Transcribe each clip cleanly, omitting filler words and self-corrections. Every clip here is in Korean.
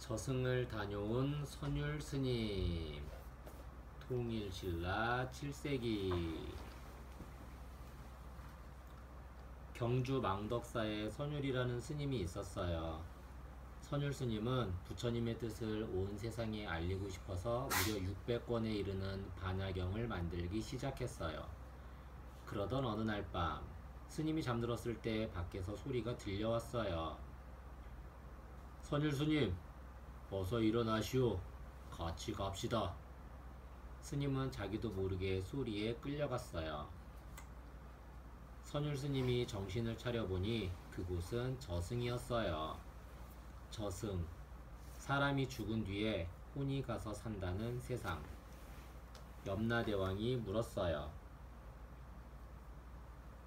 저승을 다녀온 선율 스님. 통일신라 7세기. 경주 망덕사에 선율이라는 스님이 있었어요. 선율 스님은 부처님의 뜻을 온 세상에 알리고 싶어서 무려 600권에 이르는 반야경을 만들기 시작했어요. 그러던 어느 날 밤, 스님이 잠들었을 때 밖에서 소리가 들려왔어요. 선율 스님, 어서 일어나시오. 같이 갑시다. 스님은 자기도 모르게 소리에 끌려갔어요. 선율 스님이 정신을 차려보니 그곳은 저승이었어요. 저승, 사람이 죽은 뒤에 혼이 가서 산다는 세상. 염라대왕이 물었어요.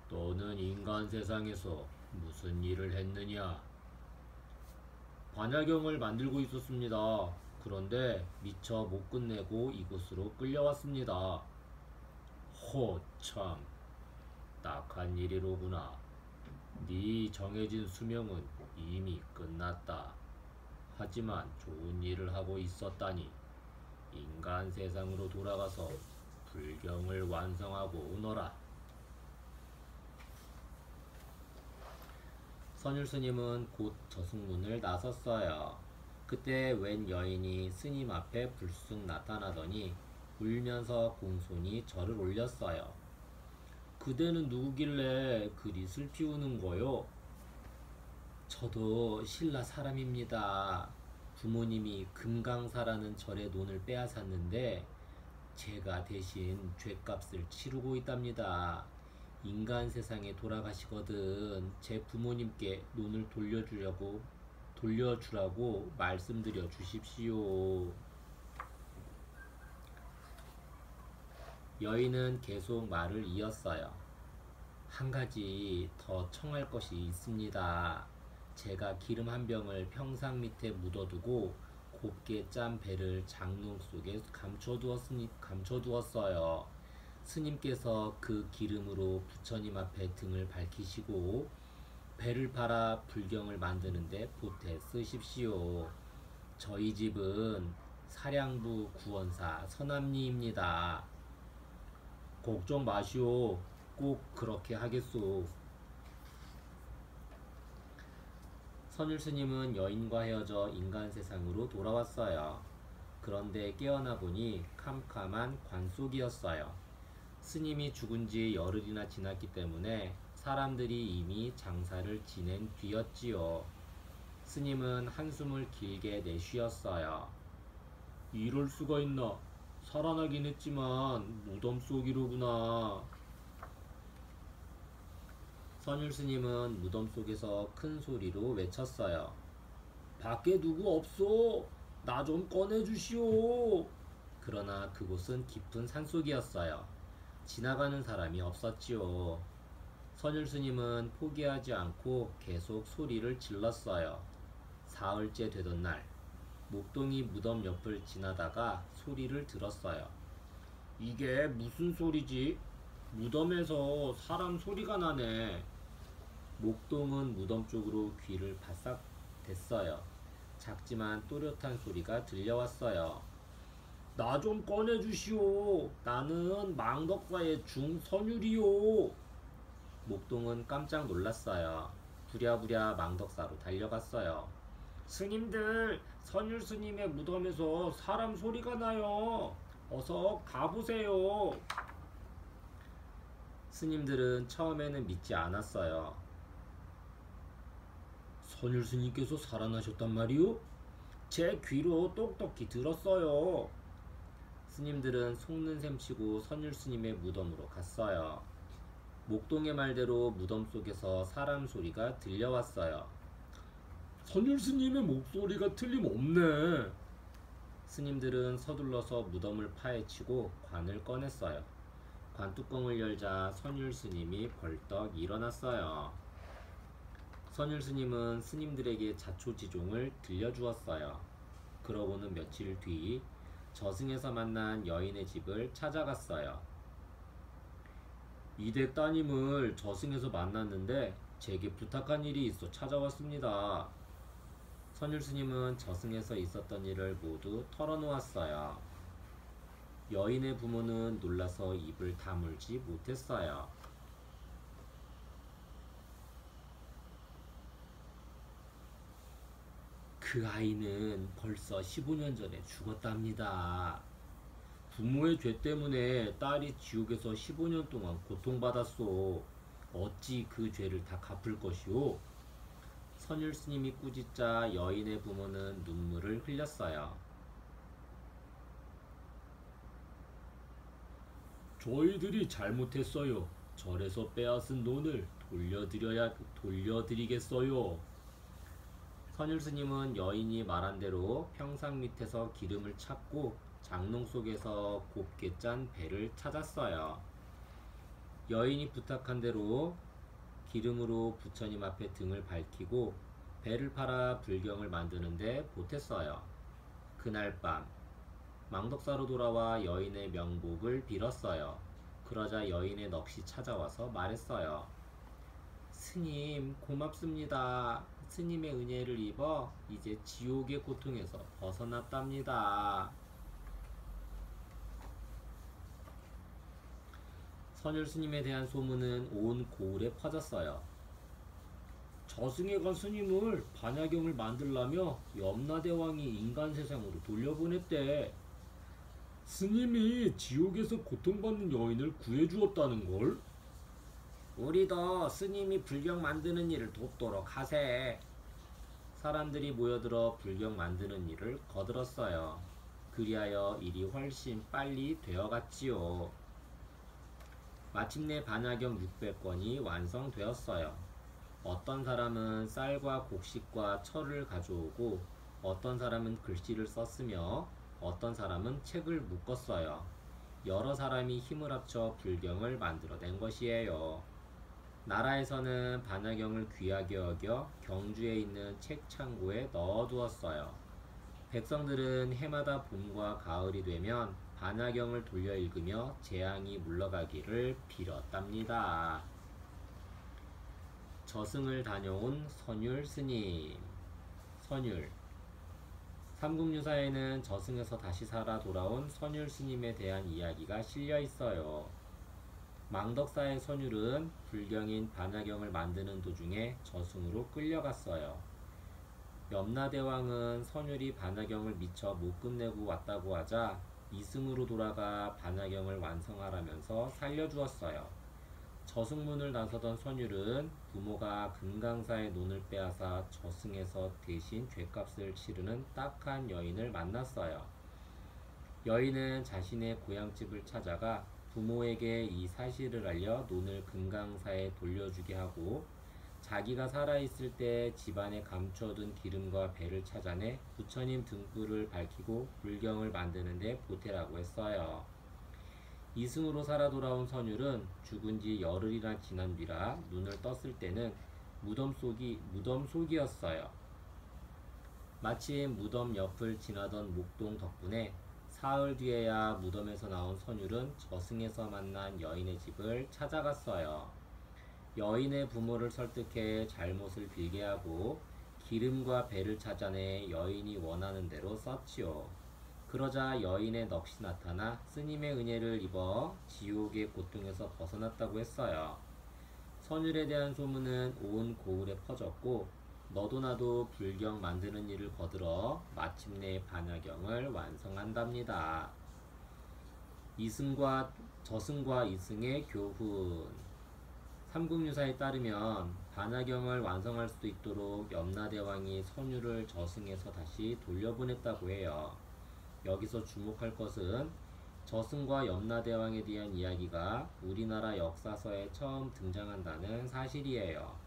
너는 인간 세상에서 무슨 일을 했느냐? 반야경을 만들고 있었습니다. 그런데 미처 못 끝내고 이곳으로 끌려왔습니다. 참, 딱한 일이로구나. 네 정해진 수명은 이미 끝났다. 하지만 좋은 일을 하고 있었다니. 인간 세상으로 돌아가서 불경을 완성하고 오너라. 선율 스님은 곧 저승문을 나섰어요. 그때 웬 여인이 스님 앞에 불쑥 나타나더니 울면서 공손히 절을 올렸어요. 그대는 누구길래 그리 슬피 우는 거요? 저도 신라 사람입니다. 부모님이 금강사라는 절의 논을 빼앗았는데 제가 대신 죗값을 치르고 있답니다. 인간 세상에 돌아가시거든 제 부모님께 논을 돌려주라고 말씀드려 주십시오. 여인은 계속 말을 이었어요. 한 가지 더 청할 것이 있습니다. 제가 기름 한 병을 평상 밑에 묻어두고 곱게 짠 배를 장롱 속에 감춰두었어요. 스님께서 그 기름으로 부처님 앞에 등을 밝히시고 배를 팔아 불경을 만드는데 보태 쓰십시오. 저희 집은 사량부 구원사 서남리입니다. 걱정 마시오. 꼭 그렇게 하겠소. 선율 스님은 여인과 헤어져 인간 세상으로 돌아왔어요. 그런데 깨어나 보니 캄캄한 관 속이었어요. 스님이 죽은 지 열흘이나 지났기 때문에 사람들이 이미 장사를 지낸 뒤였지요. 스님은 한숨을 길게 내쉬었어요. 이럴 수가 있나? 살아나긴 했지만 무덤 속이로구나. 선율 스님은 무덤 속에서 큰 소리로 외쳤어요. 밖에 누구 없소? 나 좀 꺼내주시오. 그러나 그곳은 깊은 산속이었어요. 지나가는 사람이 없었지요. 선율 스님은 포기하지 않고 계속 소리를 질렀어요. 사흘째 되던 날, 목동이 무덤 옆을 지나다가 소리를 들었어요. 이게 무슨 소리지? 무덤에서 사람 소리가 나네. 목동은 무덤 쪽으로 귀를 바싹 댔어요. 작지만 또렷한 소리가 들려왔어요. 나 좀 꺼내주시오. 나는 망덕사의 중선율이요. 목동은 깜짝 놀랐어요. 부랴부랴 망덕사로 달려갔어요. 스님들, 선율 스님의 무덤에서 사람 소리가 나요. 어서 가보세요. 스님들은 처음에는 믿지 않았어요. 선율 스님께서 살아나셨단 말이오? 제 귀로 똑똑히 들었어요. 스님들은 속는 셈치고 선율 스님의 무덤으로 갔어요. 목동의 말대로 무덤 속에서 사람 소리가 들려왔어요. 선율 스님의 목소리가 틀림없네. 스님들은 서둘러서 무덤을 파헤치고 관을 꺼냈어요. 관 뚜껑을 열자 선율 스님이 벌떡 일어났어요. 선율 스님은 스님들에게 자초지종을 들려주었어요. 그러고는 며칠 뒤 저승에서 만난 여인의 집을 찾아갔어요. 이댁 따님을 저승에서 만났는데 제게 부탁한 일이 있어 찾아왔습니다. 선율 스님은 저승에서 있었던 일을 모두 털어놓았어요. 여인의 부모는 놀라서 입을 다물지 못했어요. 그 아이는 벌써 15년 전에 죽었답니다. 부모의 죄 때문에 딸이 지옥에서 15년 동안 고통받았소. 어찌 그 죄를 다 갚을 것이오? 선율 스님이 꾸짖자 여인의 부모는 눈물을 흘렸어요. 저희들이 잘못했어요. 절에서 빼앗은 돈을 돌려드리겠어요. 선율 스님은 여인이 말한 대로 평상 밑에서 기름을 찾고 장롱 속에서 곱게 짠 배를 찾았어요. 여인이 부탁한 대로 기름으로 부처님 앞에 등을 밝히고 배를 팔아 불경을 만드는데 보탰어요. 그날 밤 망덕사로 돌아와 여인의 명복을 빌었어요. 그러자 여인의 넋이 찾아와서 말했어요. 스님, 고맙습니다. 스님의 은혜를 입어 이제 지옥의 고통에서 벗어났답니다. 선율 스님에 대한 소문은 온 고을에 퍼졌어요. 저승에 간 스님을 반야경을 만들라며 염라대왕이 인간 세상으로 돌려보냈대. 스님이 지옥에서 고통받는 여인을 구해주었다는걸? 우리도 스님이 불경 만드는 일을 돕도록 하세. 사람들이 모여들어 불경 만드는 일을 거들었어요. 그리하여 일이 훨씬 빨리 되어갔지요. 마침내 반야경 600권이 완성되었어요. 어떤 사람은 쌀과 곡식과 철을 가져오고 어떤 사람은 글씨를 썼으며 어떤 사람은 책을 묶었어요. 여러 사람이 힘을 합쳐 불경을 만들어낸 것이에요. 나라에서는 반야경을 귀하게 여겨 경주에 있는 책 창고에 넣어두었어요. 백성들은 해마다 봄과 가을이 되면 반야경을 돌려 읽으며 재앙이 물러가기를 빌었답니다. 저승을 다녀온 선율 스님. 선율. 삼국유사에는 저승에서 다시 살아 돌아온 선율 스님에 대한 이야기가 실려 있어요. 망덕사의 선율은 불경인 반야경을 만드는 도중에 저승으로 끌려갔어요. 염라대왕은 선율이 반야경을 미처 못 끝내고 왔다고 하자 이승으로 돌아가 반야경을 완성하라면서 살려주었어요. 저승문을 나서던 선율은 부모가 금강사의 논을 빼앗아 저승에서 대신 죗값을 치르는 딱한 여인을 만났어요. 여인은 자신의 고향집을 찾아가 부모에게 이 사실을 알려 논을 금강사에 돌려주게 하고 자기가 살아있을 때 집안에 감춰둔 기름과 배를 찾아내 부처님 등불을 밝히고 불경을 만드는 데 보태라고 했어요. 이승으로 살아 돌아온 선율은 죽은 지 열흘이나 지난 뒤라 눈을 떴을 때는 무덤 속이었어요. 마침 무덤 옆을 지나던 목동 덕분에 사흘 뒤에야 무덤에서 나온 선율은 저승에서 만난 여인의 집을 찾아갔어요. 여인의 부모를 설득해 잘못을 빌게 하고 기름과 배를 찾아내 여인이 원하는 대로 썼지요. 그러자 여인의 넋이 나타나 스님의 은혜를 입어 지옥의 고통에서 벗어났다고 했어요. 선율에 대한 소문은 온 고을에 퍼졌고 너도 나도 불경 만드는 일을 거들어 마침내 반야경을 완성한답니다. 저승과 이승의 교훈. 삼국유사에 따르면 반야경을 완성할 수 있도록 염라대왕이 선율을 저승에서 다시 돌려보냈다고 해요. 여기서 주목할 것은 저승과 염라대왕에 대한 이야기가 우리나라 역사서에 처음 등장한다는 사실이에요.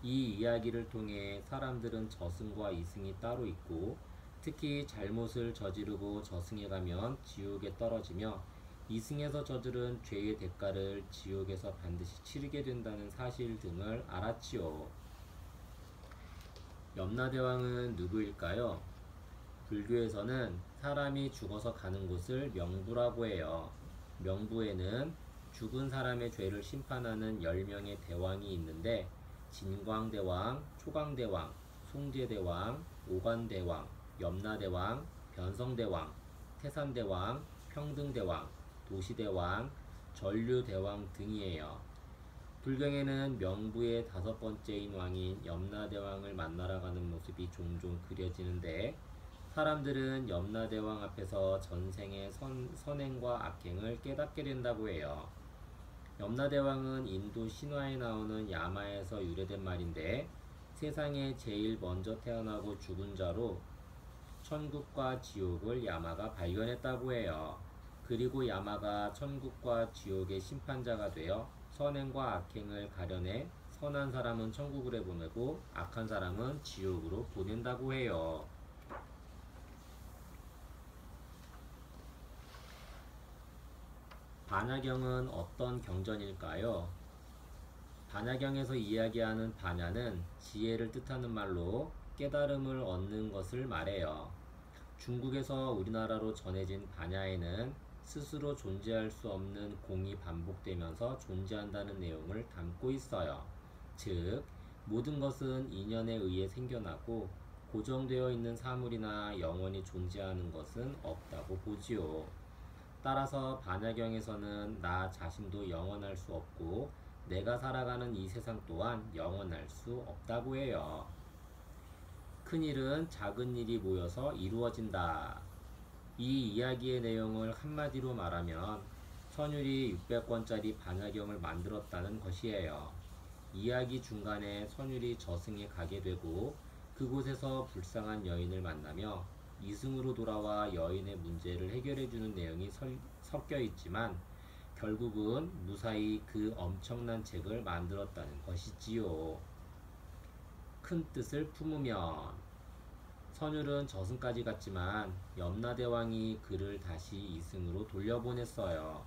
이 이야기를 통해 사람들은 저승과 이승이 따로 있고 특히 잘못을 저지르고 저승에 가면 지옥에 떨어지며 이승에서 저지른 죄의 대가를 지옥에서 반드시 치르게 된다는 사실 등을 알았지요. 염라대왕은 누구일까요? 불교에서는 사람이 죽어서 가는 곳을 명부라고 해요. 명부에는 죽은 사람의 죄를 심판하는 10명의 대왕이 있는데 진광대왕, 초광대왕, 송제대왕, 오간대왕, 염라대왕, 변성대왕, 태산대왕, 평등대왕, 도시대왕, 전류대왕 등이에요. 불경에는 명부의 5번째인 왕인 염라대왕을 만나러 가는 모습이 종종 그려지는데 사람들은 염라대왕 앞에서 전생의 선행과 악행을 깨닫게 된다고 해요. 염라대왕은 인도 신화에 나오는 야마에서 유래된 말인데 세상에 제일 먼저 태어나고 죽은 자로 천국과 지옥을 야마가 발견했다고 해요. 그리고 야마가 천국과 지옥의 심판자가 되어 선행과 악행을 가려내 선한 사람은 천국으로 보내고 악한 사람은 지옥으로 보낸다고 해요. 반야경은 어떤 경전일까요? 반야경에서 이야기하는 반야는 지혜를 뜻하는 말로 깨달음을 얻는 것을 말해요. 중국에서 우리나라로 전해진 반야에는 스스로 존재할 수 없는 공이 반복되면서 존재한다는 내용을 담고 있어요. 즉, 모든 것은 인연에 의해 생겨나고 고정되어 있는 사물이나 영원히 존재하는 것은 없다고 보지요. 따라서 반야경에서는 나 자신도 영원할 수 없고 내가 살아가는 이 세상 또한 영원할 수 없다고 해요. 큰 일은 작은 일이 모여서 이루어진다. 이 이야기의 내용을 한마디로 말하면 선율이 600권짜리 반야경을 만들었다는 것이에요. 이야기 중간에 선율이 저승에 가게 되고 그곳에서 불쌍한 여인을 만나며 이승으로 돌아와 여인의 문제를 해결해주는 내용이 섞여 있지만 결국은 무사히 그 엄청난 책을 만들었다는 것이지요. 큰 뜻을 품으면 선율은 저승까지 갔지만 염라대왕이 그를 다시 이승으로 돌려보냈어요.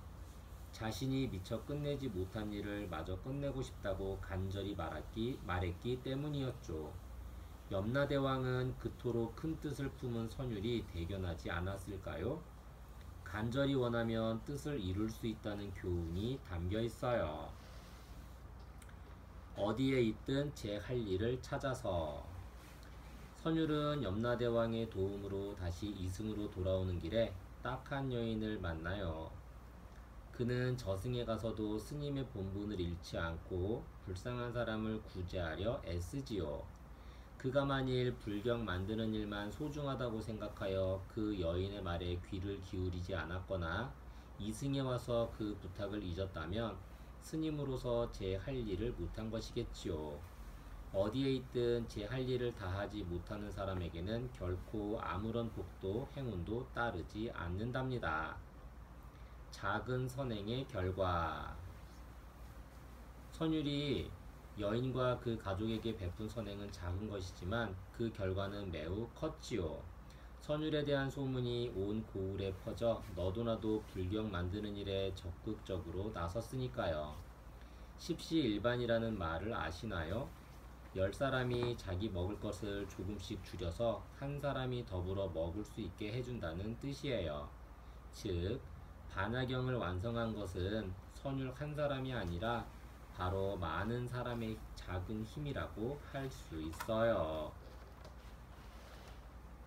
자신이 미처 끝내지 못한 일을 마저 끝내고 싶다고 간절히 말했기 때문이었죠. 염라대왕은 그토록 큰 뜻을 품은 선율이 대견하지 않았을까요? 간절히 원하면 뜻을 이룰 수 있다는 교훈이 담겨 있어요. 어디에 있든 제 할 일을 찾아서. 선율은 염라대왕의 도움으로 다시 이승으로 돌아오는 길에 딱한 여인을 만나요. 그는 저승에 가서도 스님의 본분을 잃지 않고 불쌍한 사람을 구제하려 애쓰지요. 그가 만일 불경 만드는 일만 소중하다고 생각하여 그 여인의 말에 귀를 기울이지 않았거나 이승에 와서 그 부탁을 잊었다면 스님으로서 제 할 일을 못한 것이겠지요. 어디에 있든 제 할 일을 다하지 못하는 사람에게는 결코 아무런 복도 행운도 따르지 않는답니다. 작은 선행의 결과. 선율이 여인과 그 가족에게 베푼 선행은 작은 것이지만 그 결과는 매우 컸지요. 선율에 대한 소문이 온 고을에 퍼져 너도나도 불경 만드는 일에 적극적으로 나섰으니까요. 십시일반이라는 말을 아시나요? 10사람이 자기 먹을 것을 조금씩 줄여서 한 사람이 더불어 먹을 수 있게 해준다는 뜻이에요. 즉, 반야경을 완성한 것은 선율 한 사람이 아니라 바로 많은 사람의 작은 힘이라고 할 수 있어요.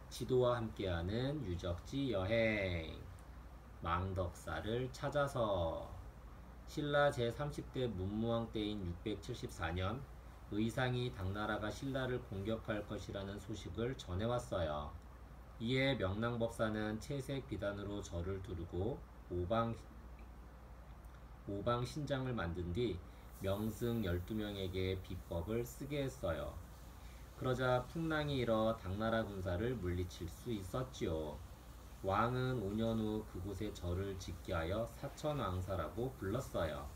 지도와 함께하는 유적지 여행. 망덕사를 찾아서. 신라 제30대 문무왕 때인 674년 의상이 당나라가 신라를 공격할 것이라는 소식을 전해왔어요. 이에 명랑법사는 채색 비단으로 절을 두르고 오방 신장을 만든 뒤 명승 12명에게 비법을 쓰게 했어요. 그러자 풍랑이 일어 당나라 군사를 물리칠 수 있었지요. 왕은 5년 후 그곳에 절을 짓게 하여 사천왕사라고 불렀어요.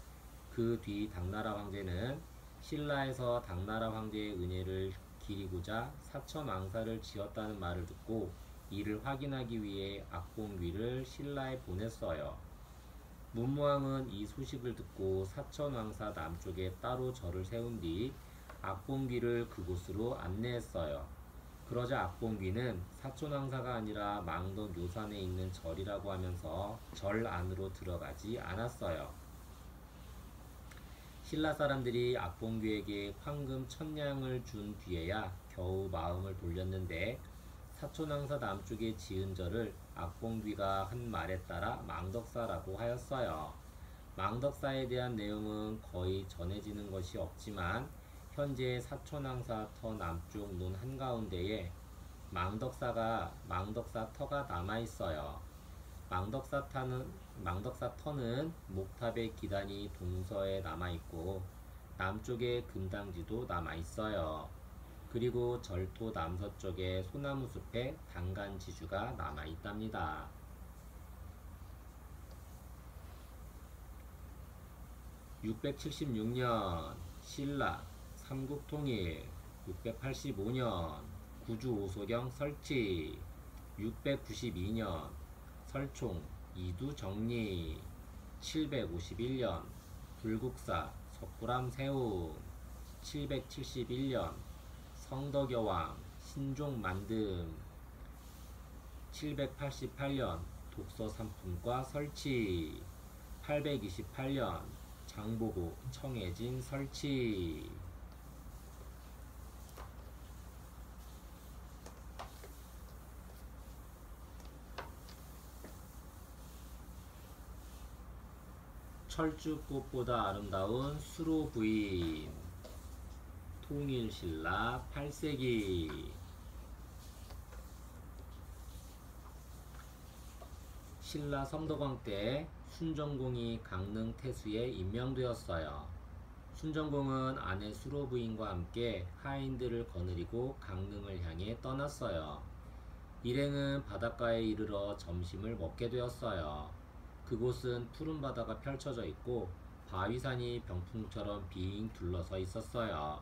그 뒤 당나라 황제는 신라에서 당나라 황제의 은혜를 기리고자 사천왕사를 지었다는 말을 듣고 이를 확인하기 위해 악봉귀를 신라에 보냈어요. 문무왕은 이 소식을 듣고 사천왕사 남쪽에 따로 절을 세운 뒤 악봉귀를 그곳으로 안내했어요. 그러자 악봉귀는 사천왕사가 아니라 망덕 요산에 있는 절이라고 하면서 절 안으로 들어가지 않았어요. 신라 사람들이 악봉귀에게 황금 1000냥을 준 뒤에야 겨우 마음을 돌렸는데 사촌왕사 남쪽에 지은 절을 악봉귀가 한 말에 따라 망덕사라고 하였어요. 망덕사에 대한 내용은 거의 전해지는 것이 없지만 현재 사촌왕사 터 남쪽 논 한가운데에 망덕사 터가 남아 있어요. 망덕사 터는 목탑의 기단이 동서에 남아 있고 남쪽에 금당지도 남아 있어요. 그리고 절토 남서쪽에 소나무 숲에 단간지주가 남아 있답니다. 676년 신라 삼국통일, 685년 구주오소경 설치, 692년 설총 이두 정리, 751년 불국사 석굴암 세움, 771년 성덕여왕 신종 만듦, 788년 독서상품과 설치, 828년 장보고 청해진 설치. 철쭉꽃보다 아름다운 수로 부인, 통일신라 8세기. 신라 성덕왕 때 순정공이 강릉 태수에 임명되었어요. 순정공은 아내 수로 부인과 함께 하인들을 거느리고 강릉을 향해 떠났어요. 일행은 바닷가에 이르러 점심을 먹게 되었어요. 그곳은 푸른 바다가 펼쳐져 있고 바위산이 병풍처럼 빙 둘러서 있었어요.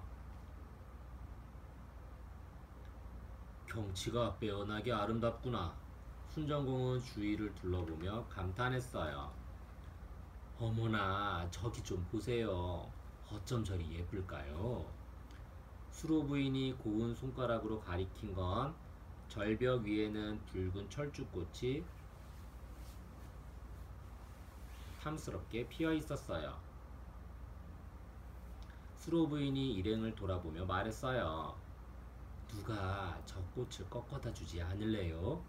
경치가 빼어나게 아름답구나. 순정공은 주위를 둘러보며 감탄했어요. 어머나, 저기 좀 보세요. 어쩜 저리 예쁠까요? 수로 부인이 고운 손가락으로 가리킨 건 절벽 위에는 붉은 철쭉꽃이 탐스럽게 피어 있었어요. 수로 부인이 일행을 돌아보며 말했어요. 누가 저 꽃을 꺾어다 주지 않을래요?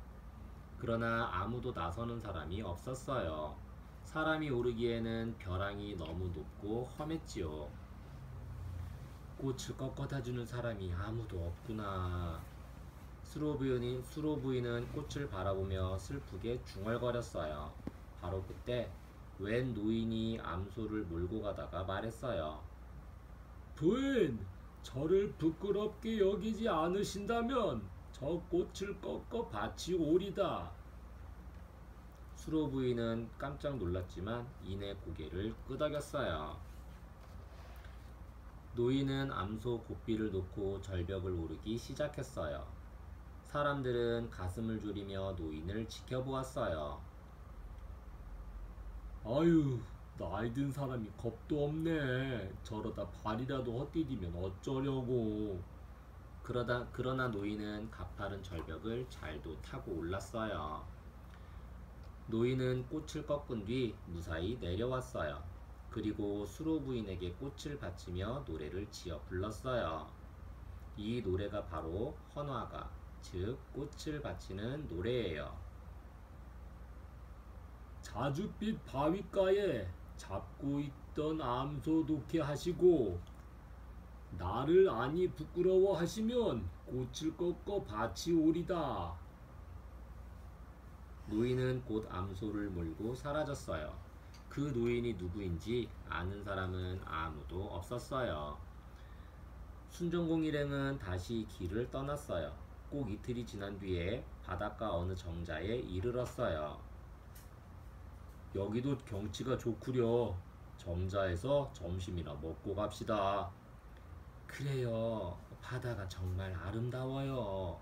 그러나 아무도 나서는 사람이 없었어요. 사람이 오르기에는 벼랑이 너무 높고 험했지요. 꽃을 꺾어다 주는 사람이 아무도 없구나. 수로 부인은 꽃을 바라보며 슬프게 중얼거렸어요. 바로 그때 웬 노인이 암소를 몰고 가다가 말했어요. 부인, 저를 부끄럽게 여기지 않으신다면 저 꽃을 꺾어 바치오리다. 수로 부인은 깜짝 놀랐지만 이내 고개를 끄덕였어요. 노인은 암소 고삐를 놓고 절벽을 오르기 시작했어요. 사람들은 가슴을 졸이며 노인을 지켜보았어요. 아유, 나이 든 사람이 겁도 없네. 저러다 발이라도 헛디디면 어쩌려고. 그러나 노인은 가파른 절벽을 잘도 타고 올랐어요. 노인은 꽃을 꺾은 뒤 무사히 내려왔어요. 그리고 수로 부인에게 꽃을 바치며 노래를 지어 불렀어요. 이 노래가 바로 헌화가, 즉 꽃을 바치는 노래예요. 자줏빛 바위가에 잡고 있던 암소 놓게 하시고 나를 아니 부끄러워 하시면 꽃을 꺾어 바치오리다. 노인은 곧 암소를 몰고 사라졌어요. 그 노인이 누구인지 아는 사람은 아무도 없었어요. 순정공 일행은 다시 길을 떠났어요. 꼭 이틀이 지난 뒤에 바닷가 어느 정자에 이르렀어요. 여기도 경치가 좋구려. 정자에서 점심이나 먹고 갑시다. 그래요. 바다가 정말 아름다워요.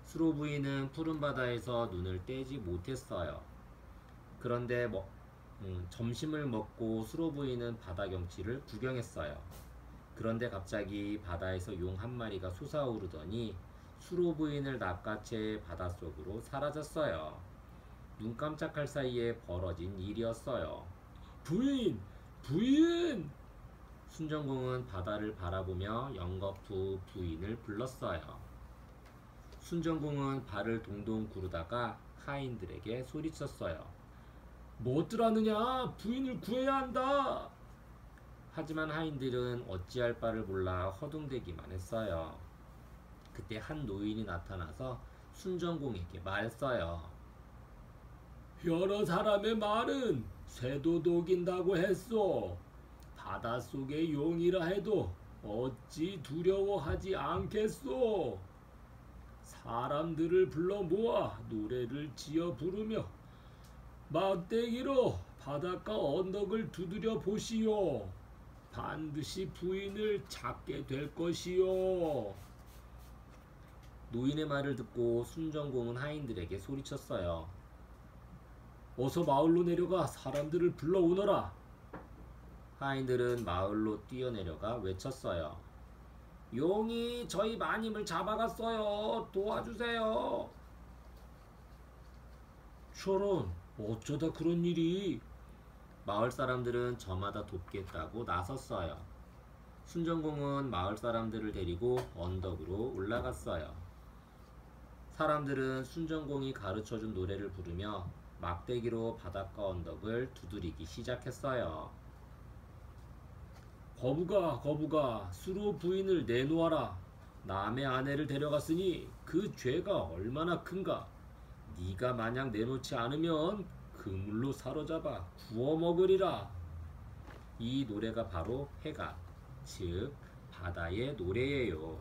수로 부인은 푸른 바다에서 눈을 떼지 못했어요. 그런데 점심을 먹고 수로 부인은 바다 경치를 구경했어요. 그런데 갑자기 바다에서 용 한 마리가 솟아오르더니 수로 부인을 낚아채 바닷속으로 사라졌어요. 눈 깜짝할 사이에 벌어진 일이었어요. 부인! 부인! 순정공은 바다를 바라보며 연거푸 부인을 불렀어요. 순정공은 발을 동동 구르다가 하인들에게 소리쳤어요. 뭐들 하느냐? 부인을 구해야 한다. 하지만 하인들은 어찌할 바를 몰라 허둥대기만 했어요. 그때 한 노인이 나타나서 순정공에게 말했어요. 여러 사람의 말은 쇠도 녹인다고 했소. 바닷속의 용이라 해도 어찌 두려워하지 않겠소. 사람들을 불러 모아 노래를 지어 부르며 막대기로 바닷가 언덕을 두드려 보시오. 반드시 부인을 찾게 될 것이요. 노인의 말을 듣고 순정공은 하인들에게 소리쳤어요. 어서 마을로 내려가 사람들을 불러오너라. 하인들은 마을로 뛰어내려가 외쳤어요. 용이 저희 마님을 잡아갔어요. 도와주세요. 저런, 어쩌다 그런 일이. 마을 사람들은 저마다 돕겠다고 나섰어요. 순정공은 마을 사람들을 데리고 언덕으로 올라갔어요. 사람들은 순정공이 가르쳐준 노래를 부르며 막대기로 바닷가 언덕을 두드리기 시작했어요. 거북아, 수로 부인을 내놓아라. 남의 아내를 데려갔으니 그 죄가 얼마나 큰가. 네가 만약 내놓지 않으면 그물로 사로잡아 구워 먹으리라. 이 노래가 바로 해가, 즉 바다의 노래예요.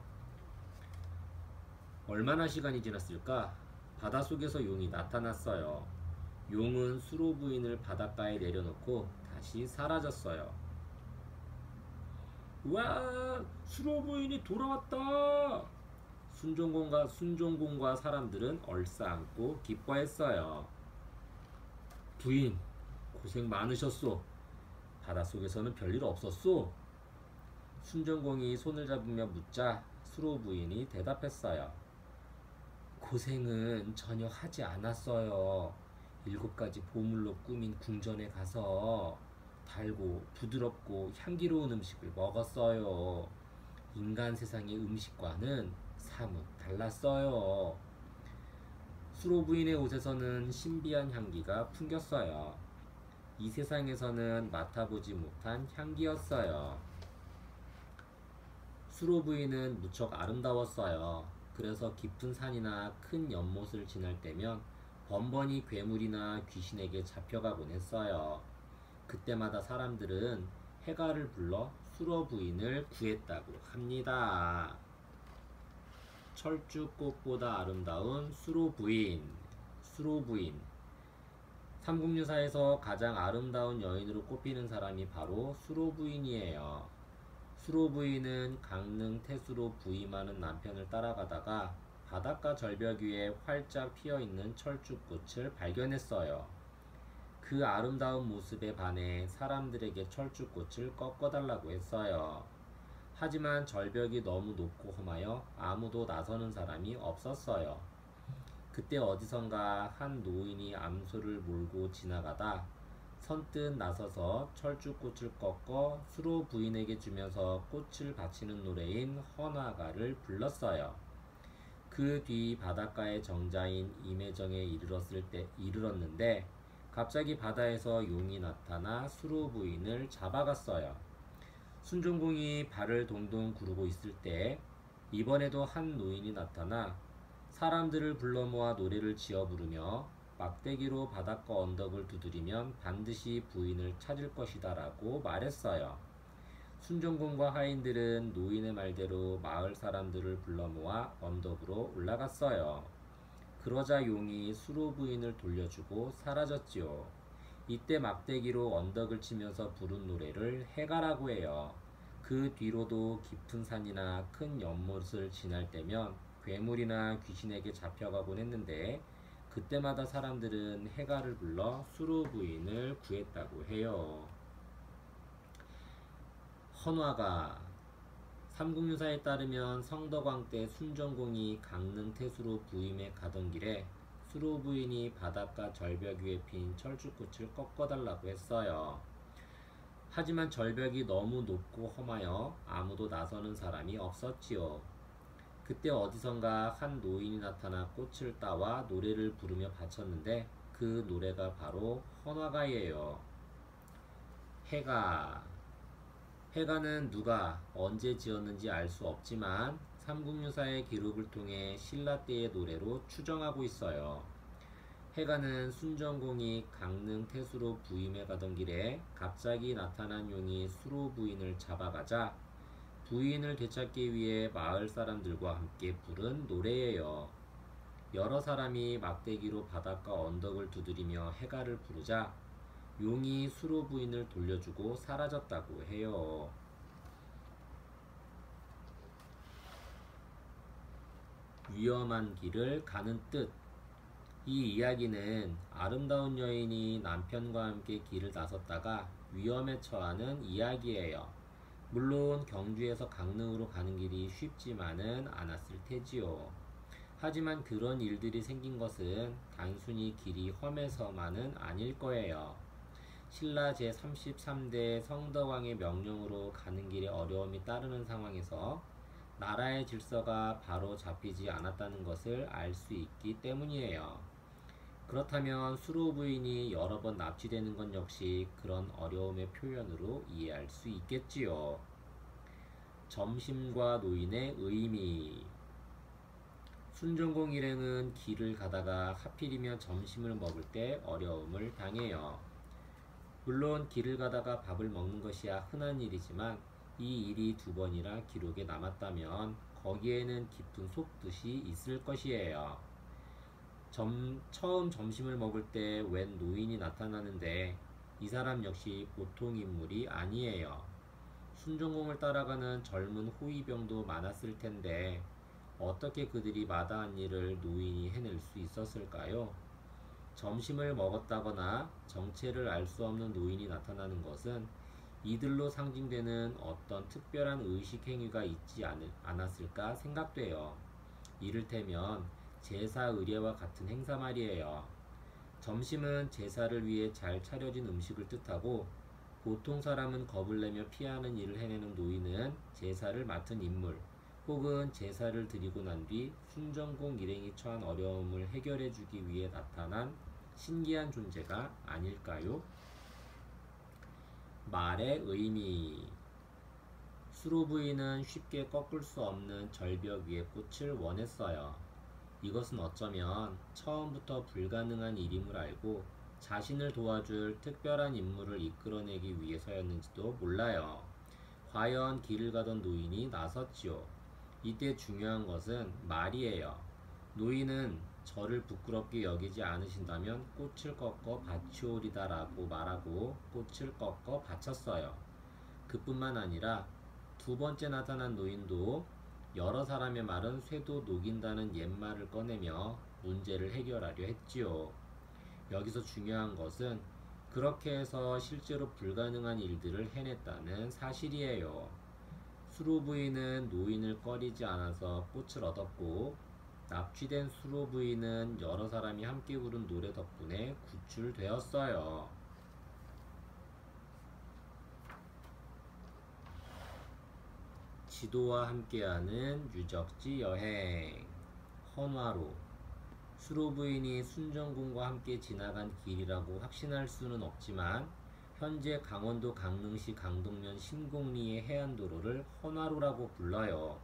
얼마나 시간이 지났을까? 바닷속에서 용이 나타났어요. 용은 수로 부인을 바닷가에 내려놓고 다시 사라졌어요. 와, 수로 부인이 돌아왔다. 순종공과 사람들은 얼싸안고 기뻐했어요. 부인, 고생 많으셨소. 바닷속에서는 별일 없었소. 순정공이 손을 잡으며 묻자 수로 부인이 대답했어요. 고생은 전혀 하지 않았어요. 7가지 보물로 꾸민 궁전에 가서 달고 부드럽고 향기로운 음식을 먹었어요. 인간 세상의 음식과는 사뭇 달랐어요. 수로 부인의 옷에서는 신비한 향기가 풍겼어요. 이 세상에서는 맡아보지 못한 향기였어요. 수로 부인은 무척 아름다웠어요. 그래서 깊은 산이나 큰 연못을 지날 때면 번번이 괴물이나 귀신에게 잡혀가곤 했어요. 그때마다 사람들은 해가를 불러 수로 부인을 구했다고 합니다. 철쭉꽃보다 아름다운 수로 부인. 삼국유사에서 가장 아름다운 여인으로 꼽히는 사람이 바로 수로 부인이에요. 수로 부인은 강릉 태수로 부임하는 남편을 따라가다가 바닷가 절벽 위에 활짝 피어있는 철쭉꽃을 발견했어요. 그 아름다운 모습에 반해 사람들에게 철쭉꽃을 꺾어달라고 했어요. 하지만 절벽이 너무 높고 험하여 아무도 나서는 사람이 없었어요. 그때 어디선가 한 노인이 암소를 몰고 지나가다 선뜻 나서서 철쭉꽃을 꺾어 수로 부인에게 주면서 꽃을 바치는 노래인 헌화가를 불렀어요. 그 뒤 바닷가의 정자인 임해정에 이르렀는데 갑자기 바다에서 용이 나타나 수로 부인을 잡아갔어요. 순종공이 발을 동동 구르고 있을 때 이번에도 한 노인이 나타나 사람들을 불러 모아 노래를 지어 부르며 막대기로 바닷가 언덕을 두드리면 반드시 부인을 찾을 것이다 라고 말했어요. 순종공과 하인들은 노인의 말대로 마을 사람들을 불러 모아 언덕으로 올라갔어요. 그러자 용이 수로 부인을 돌려주고 사라졌지요. 이때 막대기로 언덕을 치면서 부른 노래를 해가라고 해요. 그 뒤로도 깊은 산이나 큰 연못을 지날 때면 괴물이나 귀신에게 잡혀가곤 했는데 그때마다 사람들은 해가를 불러 수로 부인을 구했다고 해요. 헌화가 삼국유사에 따르면 성덕왕 때 순정공이 강릉 태수로 부임해 가던 길에 수로 부인이 바닷가 절벽 위에 핀 철쭉꽃을 꺾어달라고 했어요. 하지만 절벽이 너무 높고 험하여 아무도 나서는 사람이 없었지요. 그때 어디선가 한 노인이 나타나 꽃을 따와 노래를 부르며 바쳤는데 그 노래가 바로 헌화가예요. 해가. 해가는 누가 언제 지었는지 알 수 없지만 삼국유사의 기록을 통해 신라 때의 노래로 추정하고 있어요. 해가는 순정공이 강릉 태수로 부임해 가던 길에 갑자기 나타난 용이 수로 부인을 잡아가자 부인을 되찾기 위해 마을 사람들과 함께 부른 노래예요. 여러 사람이 막대기로 바닷가 언덕을 두드리며 해가를 부르자 용이 수로 부인을 돌려주고 사라졌다고 해요. 위험한 길을 가는 뜻. 이 이야기는 아름다운 여인이 남편과 함께 길을 나섰다가 위험에 처하는 이야기예요. 물론 경주에서 강릉으로 가는 길이 쉽지만은 않았을 테지요. 하지만 그런 일들이 생긴 것은 단순히 길이 험해서만은 아닐 거예요. 신라 제33대 성덕왕의 명령으로 가는 길에 어려움이 따르는 상황에서 나라의 질서가 바로 잡히지 않았다는 것을 알 수 있기 때문이에요. 그렇다면 수로 부인이 여러 번 납치되는 건 역시 그런 어려움의 표현으로 이해할 수 있겠지요. 점심과 노인의 의미. 순정공 일행은 길을 가다가 하필이면 점심을 먹을 때 어려움을 당해요. 물론 길을 가다가 밥을 먹는 것이야 흔한 일이지만 이 일이 2번이나 기록에 남았다면 거기에는 깊은 속뜻이 있을 것이에요. 처음 점심을 먹을 때 웬 노인이 나타나는데 이 사람 역시 보통 인물이 아니에요. 순정공을 따라가는 젊은 호위병도 많았을 텐데 어떻게 그들이 마다한 일을 노인이 해낼 수 있었을까요? 점심을 먹었다거나 정체를 알 수 없는 노인이 나타나는 것은 이들로 상징되는 어떤 특별한 의식 행위가 있지 않았을까 생각돼요. 이를테면 제사 의례와 같은 행사 말이에요. 점심은 제사를 위해 잘 차려진 음식을 뜻하고 보통 사람은 겁을 내며 피하는 일을 해내는 노인은 제사를 맡은 인물 혹은 제사를 드리고 난 뒤 순정공 일행이 처한 어려움을 해결해 주기 위해 나타난 신기한 존재가 아닐까요? 말의 의미. 수로 부인은 쉽게 꺾을 수 없는 절벽 위의 꽃을 원했어요. 이것은 어쩌면 처음부터 불가능한 일임을 알고 자신을 도와줄 특별한 인물을 이끌어내기 위해서였는지도 몰라요. 과연 길을 가던 노인이 나섰지요. 이때 중요한 것은 말이에요. 노인은 저를 부끄럽게 여기지 않으신다면 꽃을 꺾어 바치오리다 라고 말하고 꽃을 꺾어 바쳤어요. 그뿐만 아니라 2번째 나타난 노인도 여러 사람의 말은 쇠도 녹인다는 옛말을 꺼내며 문제를 해결하려 했지요. 여기서 중요한 것은 그렇게 해서 실제로 불가능한 일들을 해냈다는 사실이에요. 수로 부인은 노인을 꺼리지 않아서 꽃을 얻었고 납치된 수로 부인은 여러 사람이 함께 부른 노래 덕분에 구출되었어요. 지도와 함께하는 유적지 여행. 헌화로. 수로 부인이 순정군과 함께 지나간 길이라고 확신할 수는 없지만 현재 강원도 강릉시 강동면 신곡리의 해안도로를 헌화로라고 불러요.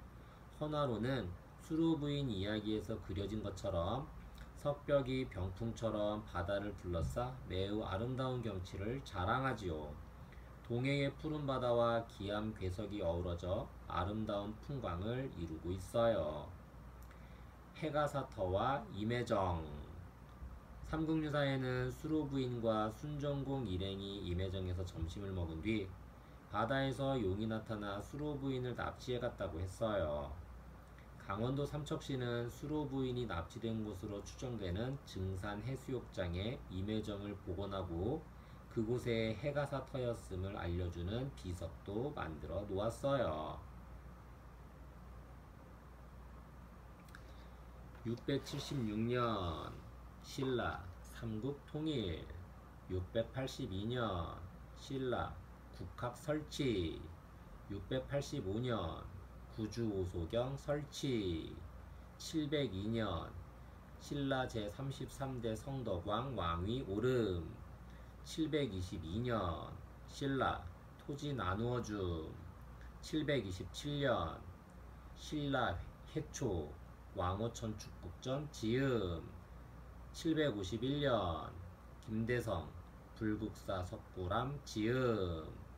헌화로는 수로 부인 이야기에서 그려진 것처럼 석벽이 병풍처럼 바다를 둘러싸 매우 아름다운 경치를 자랑하지요. 동해의 푸른 바다와 기암 괴석이 어우러져 아름다운 풍광을 이루고 있어요. 해가사터와 임해정. 삼국유사에는 수로 부인과 순정공 일행이 임해정에서 점심을 먹은 뒤 바다에서 용이 나타나 수로 부인을 납치해 갔다고 했어요. 강원도 삼척시는 수로 부인이 납치된 곳으로 추정되는 증산 해수욕장에 임해정을 복원하고 그곳에 해가사터였음을 알려주는 비석도 만들어 놓았어요. 676년 신라 삼국통일, 682년 신라 국학 설치. 685년 구주오소경 설치. 702년 신라 제33대 성덕왕 왕위 오름. 722년 신라 토지 나누어줌. 727년 신라 해초 왕호천 축국전 지음. 751년 김대성 불국사 석굴암 지음.